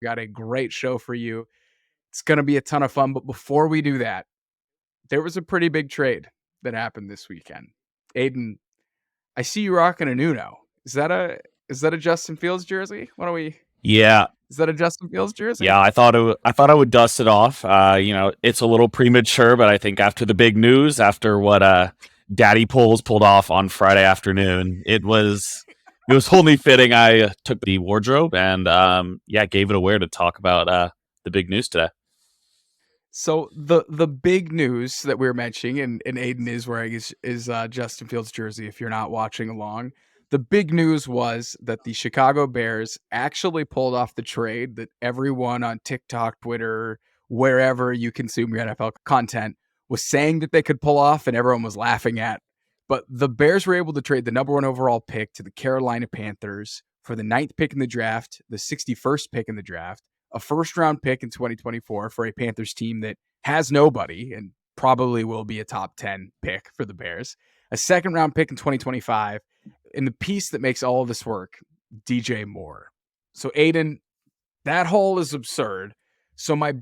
We got a great show for you. It's going to be a ton of fun. But before we do that, there was a pretty big trade that happened this weekend. Aidan, I see you rocking an Uno. Is that a Justin Fields jersey? Yeah. Is that a Justin Fields jersey? Yeah, I thought I would dust it off. It's a little premature, but I think after the big news, after what Daddy Poles pulled off on Friday afternoon, it was only fitting I took the wardrobe and gave it away to talk about the big news today. So the big news that we were mentioning, and Aidan is wearing is Justin Fields jersey. If you're not watching along, the big news was that the Chicago Bears actually pulled off the trade that everyone on TikTok, Twitter, wherever you consume your NFL content was saying that they could pull off, and everyone was laughing at. But the Bears were able to trade the number 1 overall pick to the Carolina Panthers for the 9th pick in the draft, the 61st pick in the draft, a first-round pick in 2024 for a Panthers team that has nobody and probably will be a top 10 pick for the Bears, a second-round pick in 2025, and the piece that makes all of this work, DJ Moore. So, Aidan, that haul is absurd. So my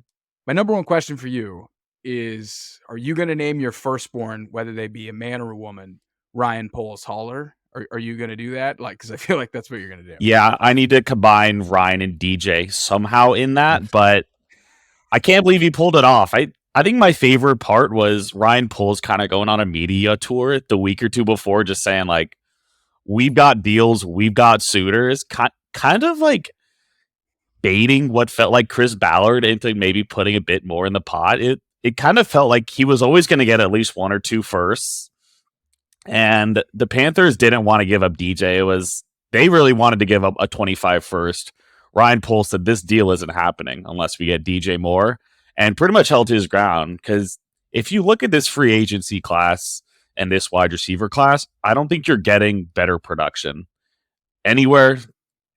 number one question for you is, are you going to name your firstborn, whether they be a man or a woman, Ryan Poles Holler? Are you going to do that? Because I feel like that's what you're going to do. Yeah, I need to combine Ryan and DJ somehow in that, but I can't believe he pulled it off. I think my favorite part was Ryan Poles kind of going on a media tour the week or two before, just saying, like, we've got deals, we've got suitors, kind of like baiting what felt like Chris Ballard into maybe putting a bit more in the pot. It kind of felt like he was always going to get at least 1 or 2 firsts. And the Panthers didn't want to give up DJ. They really wanted to give up a 25 first. Ryan Poles said this deal isn't happening unless we get DJ Moore, and pretty much held his ground. Because if you look at this free agency class and this wide receiver class, I don't think you're getting better production anywhere.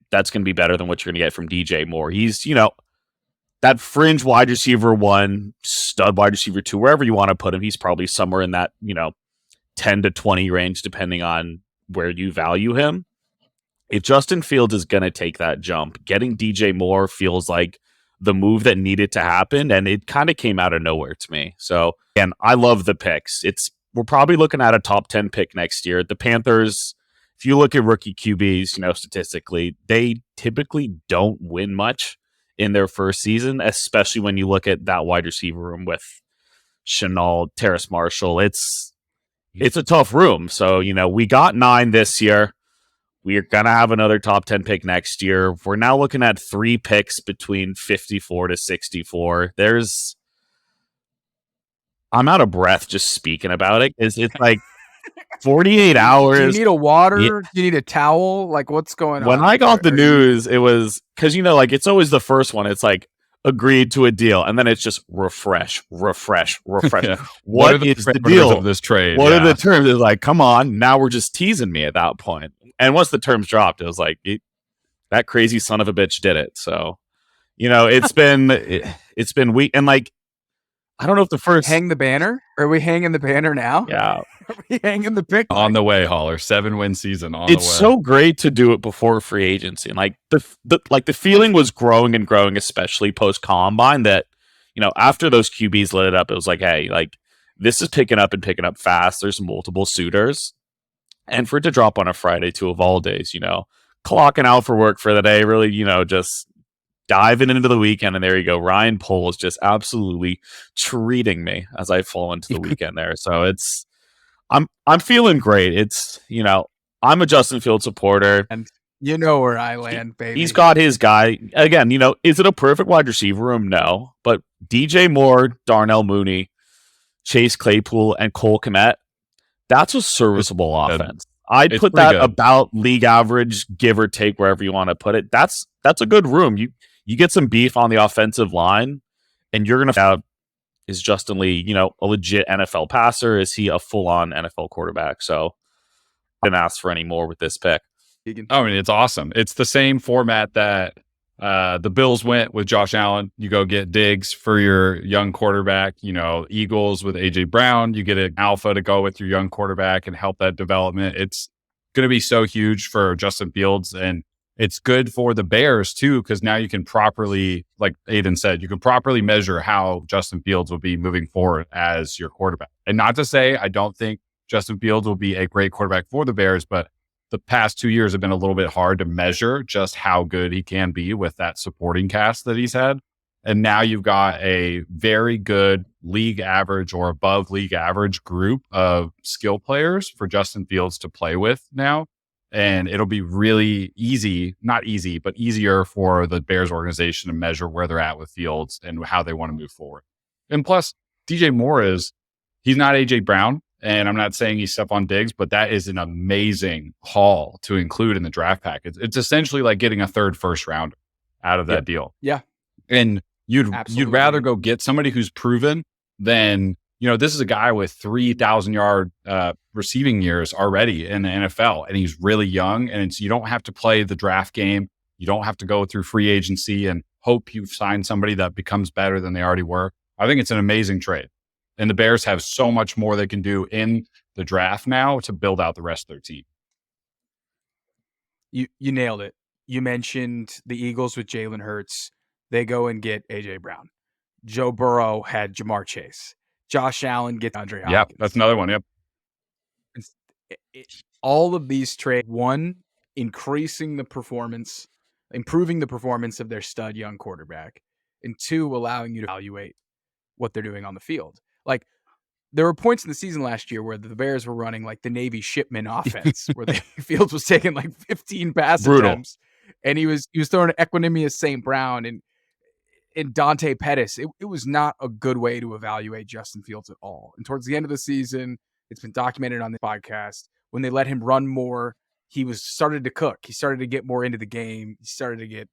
That's going to be better than what you're going to get from DJ Moore. He's, that fringe wide receiver 1, stud wide receiver 2, wherever you want to put him. He's probably somewhere in that, 10 to 20 range, depending on where you value him. If Justin Fields is going to take that jump, getting DJ Moore feels like the move that needed to happen, and it kind of came out of nowhere to me. So, again, I love the picks. We're probably looking at a top 10 pick next year. The Panthers, if you look at rookie QBs, statistically, they typically don't win much in their first season, especially when you look at that wide receiver room with Shenault, Terrace Marshall. It's a tough room. So, we got 9 this year. We're going to have another top 10 pick next year. We're now looking at 3 picks between 54 to 64. I'm out of breath just speaking about it. It's like 48 hours. Do you need a water? Yeah. Do you need a towel? Like, what's going on? When I got the news, it was because, it's always the first one. It's like, agreed to a deal, and then it's just refresh. Yeah. What are the deal of this trade? What are the terms? It's like, come on, now we're just teasing me at that point. And once the terms dropped, it was like, that crazy son of a bitch did it. So, it's been weak, and like, I don't know if the first hang the banner. Are we hanging the banner now? Yeah, are we hanging the pick on the way, Holler? 7-win season on the way. It's so great to do it before free agency, and like the feeling was growing and growing, especially post combine. That after those QBs lit it up, it was like, hey, like this is picking up fast. There's multiple suitors, and for it to drop on a Friday too, of all days, clocking out for work for the day, really, just diving into the weekend, and there you go. Ryan Poles just absolutely treating me as I fall into the weekend there. So I'm feeling great. I'm a Justin Fields supporter, and where I land, baby. He's got his guy again. Is it a perfect wide receiver room? No, but DJ Moore, Darnell Mooney, Chase Claypool, and Cole Kmet, that's a serviceable offense. I'd put that good. About league average, give or take, wherever you want to put it. That's a good room. You get some beef on the offensive line, and you're going to find out, is Justin Lee, a legit NFL passer? Is he a full-on NFL quarterback? So I didn't ask for any more with this pick. I mean, it's awesome. It's the same format that the Bills went with Josh Allen. You go get Diggs for your young quarterback. Eagles with A.J. Brown. You get an alpha to go with your young quarterback and help that development. It's going to be so huge for Justin Fields, and it's good for the Bears too, because now you can properly, like Aidan said, you can properly measure how Justin Fields will be moving forward as your quarterback. And not to say I don't think Justin Fields will be a great quarterback for the Bears, but the past 2 years have been a little bit hard to measure just how good he can be with that supporting cast that he's had. And now you've got a very good league average or above league average group of skill players for Justin Fields to play with now. And it'll be really easy, not easy, but easier for the Bears organization to measure where they're at with Fields and how they want to move forward. And plus, DJ Moore he's not AJ Brown. And I'm not saying he's Stephon Diggs, but that is an amazing haul to include in the draft package. It's essentially like getting a third first rounder out of that deal. Yeah. And you'd Absolutely. rather go get somebody who's proven than, this is a guy with 3,000 yard receiving years already in the NFL, and he's really young. And you don't have to play the draft game. You don't have to go through free agency and hope you've signed somebody that becomes better than they already were. I think it's an amazing trade. And the Bears have so much more they can do in the draft now to build out the rest of their team. You nailed it. You mentioned the Eagles with Jalen Hurts. They go and get A.J. Brown. Joe Burrow had Jamar Chase. Josh Allen gets Andre Hopkins. Yeah, that's another one. Yep. All of these trades, one, improving the performance of their stud young quarterback, and two, allowing you to evaluate what they're doing on the field. Like, there were points in the season last year where the Bears were running like the Navy shipment offense, where Fields was taking like 15 pass attempts, and he was throwing Equanimous St. Brown and Dante Pettis. It was not a good way to evaluate Justin Fields at all. And towards the end of the season, it's been documented on the podcast, when they let him run more, he started to cook. He started to get more into the game. He started to get,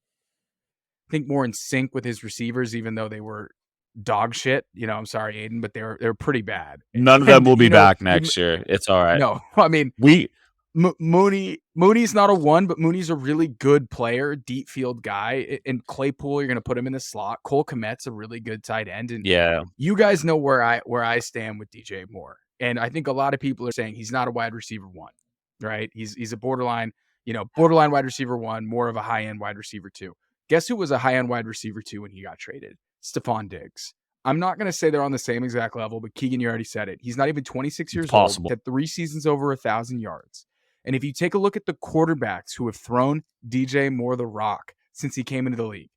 I think, more in sync with his receivers, even though they were dog shit. I'm sorry, Aidan, but they're pretty bad. None of them will be back next year. It's all right. No, I mean, Mooney's not a one, but Mooney's a really good player, deep field guy. And Claypool, you're going to put him in the slot. Cole Kmet's a really good tight end. And yeah, you guys know where I stand with DJ Moore. And I think a lot of people are saying he's not a wide receiver one, right? He's a borderline wide receiver one, more of a high end wide receiver two. Guess who was a high end wide receiver two when he got traded? Stephon Diggs. I'm not going to say they're on the same exact level, but Keegan, you already said it. He's not even 26 years old. Had 3 seasons over 1,000 yards. And if you take a look at the quarterbacks who have thrown DJ Moore the rock since he came into the league,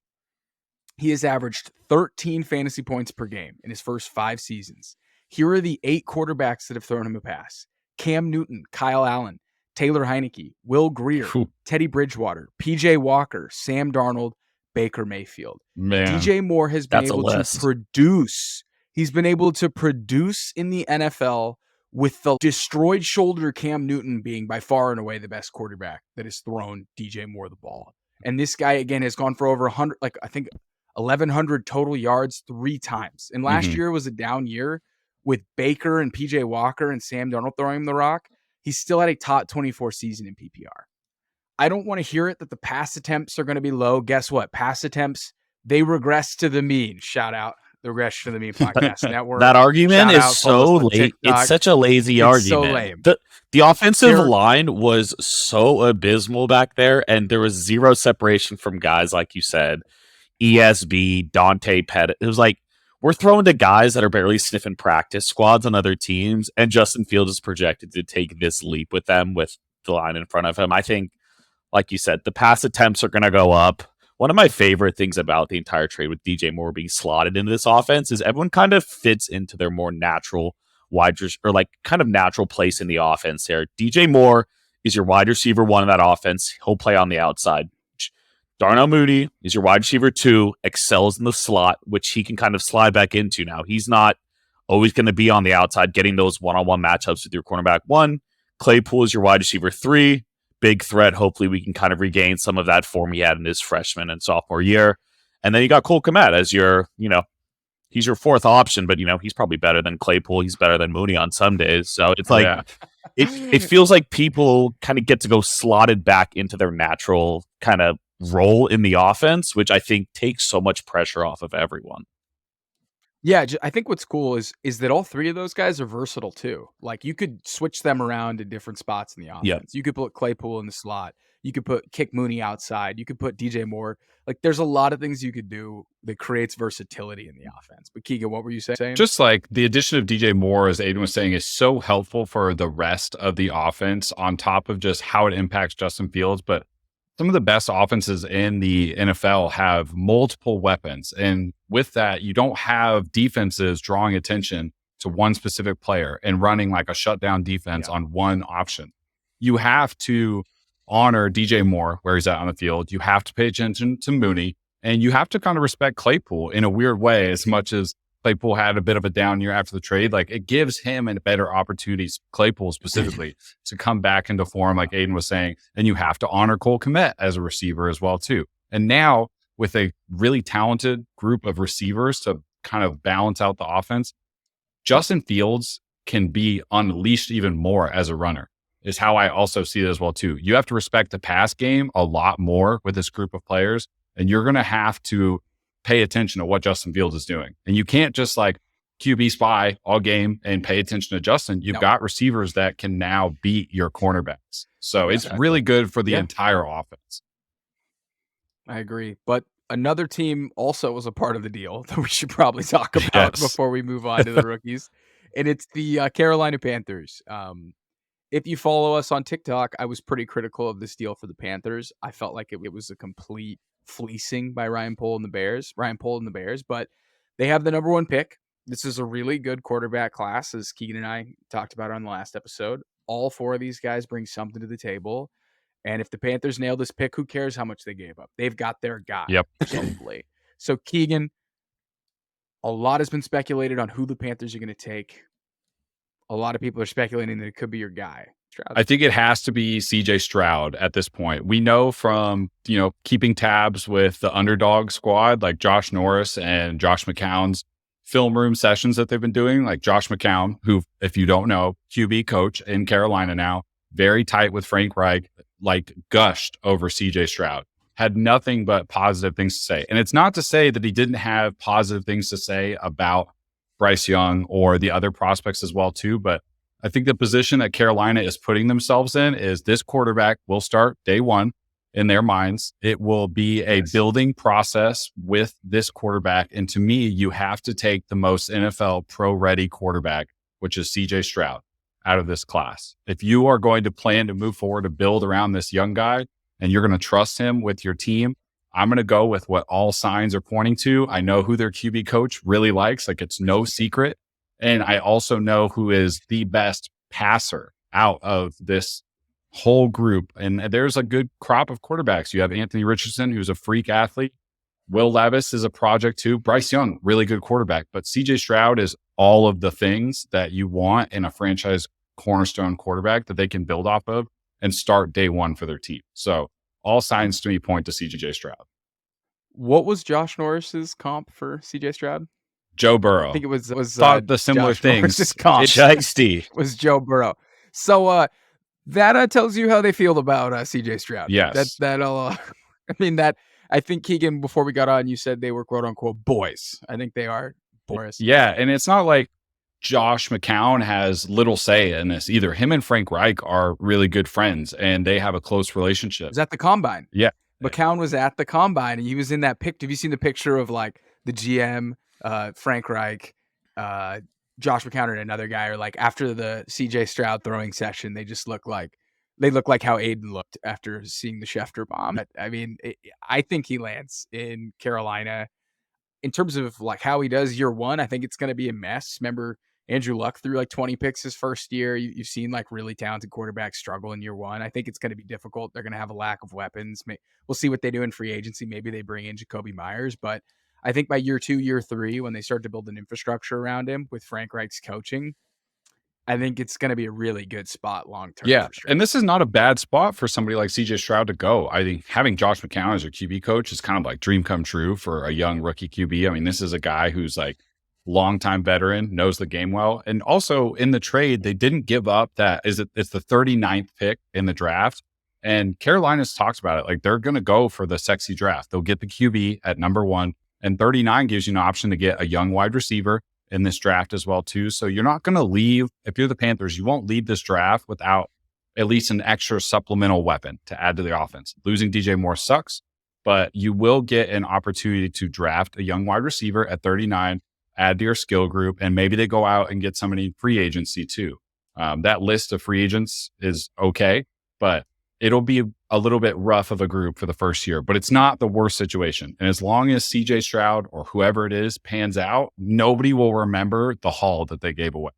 he has averaged 13 fantasy points per game in his first 5 seasons. Here are the 8 quarterbacks that have thrown him a pass: Cam Newton, Kyle Allen, Taylor Heineke, Will Grier, Teddy Bridgewater, PJ Walker, Sam Darnold, Baker Mayfield. Man, DJ Moore has been able to produce. He's been able to produce in the NFL with the destroyed shoulder Cam Newton being by far and away the best quarterback that has thrown DJ Moore the ball. And this guy, again, has gone for over 100, like I think 1,100 total yards 3 times. And last year was a down year with Baker and PJ Walker and Sam Darnold throwing him the rock. He still had a top 24 season in PPR. I don't want to hear it that the pass attempts are going to be low. Guess what? Pass attempts, they regress to the mean. Shout out the Regression to the Mean Podcast Network. That argument is so late. It's such a lazy argument. So lame. The offensive line was so abysmal back there, and there was zero separation from guys like you said, ESB, Dante Pettis. It was like, we're throwing to guys that are barely sniffing practice squads on other teams, and Justin Fields is projected to take this leap with them with the line in front of him. I think, like you said, the pass attempts are going to go up. One of my favorite things about the entire trade with DJ Moore being slotted into this offense is everyone kind of fits into their more natural natural place in the offense there. DJ Moore is your wide receiver one in that offense. He'll play on the outside. Darnell Mooney is your wide receiver 2, excels in the slot, which he can kind of slide back into now. He's not always going to be on the outside getting those one-on-one matchups with your cornerback 1. Claypool is your wide receiver 3. Big threat. Hopefully we can kind of regain some of that form he had in his freshman and sophomore year. And then you got Cole Kmet as your, he's your 4th option, but he's probably better than Claypool. He's better than Mooney on some days. So it's like, it feels like people kind of get to go slotted back into their natural kind of role in the offense, which I think takes so much pressure off of everyone. Yeah, I think what's cool is that all three of those guys are versatile too. Like you could switch them around in different spots in the Yep. offense. You could put Claypool in the slot. You could kick Mooney outside. You could put DJ Moore. Like there's a lot of things you could do that creates versatility in the offense. But Keegan, what were you saying? Just like the addition of DJ Moore, as Aidan was saying, is so helpful for the rest of the offense on top of just how it impacts Justin Fields. But some of the best offenses in the NFL have multiple weapons. And with that, you don't have defenses drawing attention to one specific player and running like a shutdown defense on one option. You have to honor DJ Moore where he's at on the field. You have to pay attention to Mooney, and you have to kind of respect Claypool in a weird way. As much as Claypool had a bit of a down year after the trade, like it gives him a better opportunities, Claypool specifically, to come back into form, like Aidan was saying. And you have to honor Cole Kmet as a receiver as well, too. And now with a really talented group of receivers to kind of balance out the offense, Justin Fields can be unleashed even more as a runner, is how I also see it as well, too. You have to respect the pass game a lot more with this group of players, and you're going to have to pay attention to what Justin Fields is doing. And you can't just like QB spy all game and pay attention to Justin. You've got receivers that can now beat your cornerbacks. So it's really good for the entire offense. I agree. But another team also was a part of the deal that we should probably talk about before we move on to the rookies. And it's the Carolina Panthers. If you follow us on TikTok, I was pretty critical of this deal for the Panthers. I felt like it was a complete fleecing by Ryan Poles and the Bears, but they have the number one pick. This is a really good quarterback class, as Keegan and I talked about on the last episode. All four of these guys bring something to the table. And if the Panthers nail this pick, who cares how much they gave up? They've got their guy. Presumably. So Keegan, a lot has been speculated on who the Panthers are going to take. A lot of people are speculating that it could be your guy, Stroud. I think it has to be CJ Stroud at this point. We know from, keeping tabs with the Underdog squad, like Josh Norris and Josh McCown's film room sessions that they've been doing, like Josh McCown, who, if you don't know, QB coach in Carolina now, very tight with Frank Reich, like gushed over CJ Stroud, had nothing but positive things to say. And it's not to say that he didn't have positive things to say about Bryce Young or the other prospects as well, too. But I think the position that Carolina is putting themselves in is this quarterback will start day one in their minds. It will be a building process with this quarterback. And to me, you have to take the most NFL pro-ready quarterback, which is CJ Stroud, out of this class. If you are going to plan to move forward to build around this young guy and you're going to trust him with your team, I'm going to go with what all signs are pointing to. I know who their QB coach really likes. Like it's no secret. And I also know who is the best passer out of this whole group. And there's a good crop of quarterbacks. You have Anthony Richardson, who's a freak athlete. Will Levis is a project too. Bryce Young, really good quarterback. But CJ Stroud is all of the things that you want in a franchise cornerstone quarterback that they can build off of and start day one for their team. So all signs to me point to CJ Stroud. What was Josh Norris's comp for CJ Stroud? Joe Burrow. I think it was thought the similar Josh things. Norris's comp was Joe Burrow. So that tells you how they feel about CJ Stroud. Yes. I think Keegan, before we got on, you said they were quote unquote boys. I think they are boys. Yeah, and it's not like Josh McCown has little say in this either. Him and Frank Reich are really good friends, and they have a close relationship. It was at the Combine. Yeah. McCown was at the Combine, and he was in that pic. Have you seen the picture of like the GM, Frank Reich, Josh McCown, and another guy, or like after the CJ Stroud throwing session, they look like how Aidan looked after seeing the Schefter bomb. I mean, I think he lands in Carolina. In terms of like how he does year one, I think it's going to be a mess. Remember, Andrew Luck threw like 20 picks his first year. You've seen like really talented quarterbacks struggle in year one. I think it's going to be difficult. They're going to have a lack of weapons. We'll see what they do in free agency. Maybe they bring in Jacoby Myers, but I think by year two, year three, when they start to build an infrastructure around him with Frank Reich's coaching, I think it's going to be a really good spot long term. Yeah, and this is not a bad spot for somebody like CJ Stroud to go. I think having Josh McCown as your QB coach is kind of like dream come true for a young rookie QB. I mean, this is a guy who's like longtime veteran, knows the game well. And also in the trade, they didn't give up it's the 39th pick in the draft. And Carolina's talks about it. Like they're going to go for the sexy draft. They'll get the QB at number one. And 39 gives you an option to get a young wide receiver in this draft as well too. So you're not going to leave, if you're the Panthers, you won't leave this draft without at least an extra supplemental weapon to add to the offense. Losing DJ Moore sucks, but you will get an opportunity to draft a young wide receiver at 39, add to your skill group, and maybe they go out and get somebody in free agency too. That list of free agents is okay, but it'll be a little bit rough of a group for the first year, but it's not the worst situation. And as long as CJ Stroud or whoever it is pans out, nobody will remember the haul that they gave away.